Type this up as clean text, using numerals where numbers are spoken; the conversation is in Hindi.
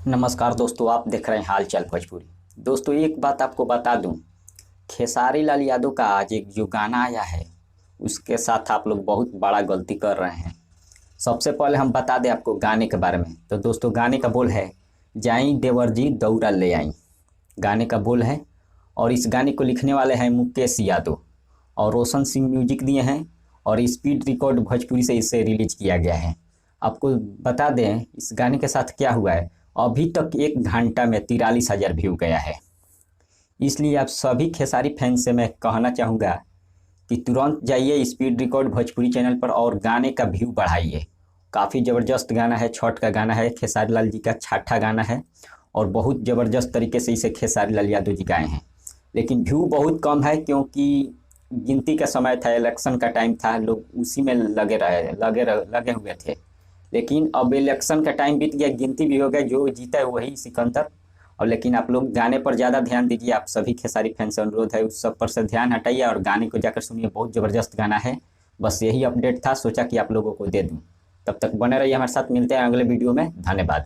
नमस्कार दोस्तों, आप देख रहे हैं हाल चाल भोजपुरी। दोस्तों, एक बात आपको बता दूं, खेसारी लाल यादव का आज एक जो गाना आया है उसके साथ आप लोग बहुत बड़ा गलती कर रहे हैं। सबसे पहले हम बता दें आपको गाने के बारे में। तो दोस्तों, गाने का बोल है, जाई देवर जी दौरा ले आई। गाने का बोल है और इस गाने को लिखने वाले हैं मुकेश यादव और रोशन सिंह म्यूजिक दिए हैं और स्पीड रिकॉर्ड भोजपुरी से इसे रिलीज किया गया है। आपको बता दें इस गाने के साथ क्या हुआ है, अभी तक 1 घंटा में 43,000 व्यू गया है। इसलिए आप सभी खेसारी फैंस से मैं कहना चाहूँगा कि तुरंत जाइए स्पीड रिकॉर्ड भोजपुरी चैनल पर और गाने का व्यू बढ़ाइए। काफ़ी ज़बरदस्त गाना है, छठ का गाना है, खेसारी लाल जी का छठा गाना है और बहुत ज़बरदस्त तरीके से इसे खेसारी लाल यादव जी गाए हैं। लेकिन व्यू बहुत कम है क्योंकि गिनती का समय था, इलेक्शन का टाइम था, लोग उसी में लगे हुए थे। लेकिन अब इलेक्शन का टाइम बीत गया, गिनती भी हो गई, जो जीता है वही सिकंदर। और लेकिन आप लोग गाने पर ज़्यादा ध्यान दीजिए। आप सभी खेसारी फैंस से अनुरोध है, उस सब पर से ध्यान हटाइए और गाने को जाकर सुनिए, बहुत ज़बरदस्त गाना है। बस यही अपडेट था, सोचा कि आप लोगों को दे दूँ। तब तक बने रहिए हमारे साथ, मिलते हैं अगले वीडियो में। धन्यवाद।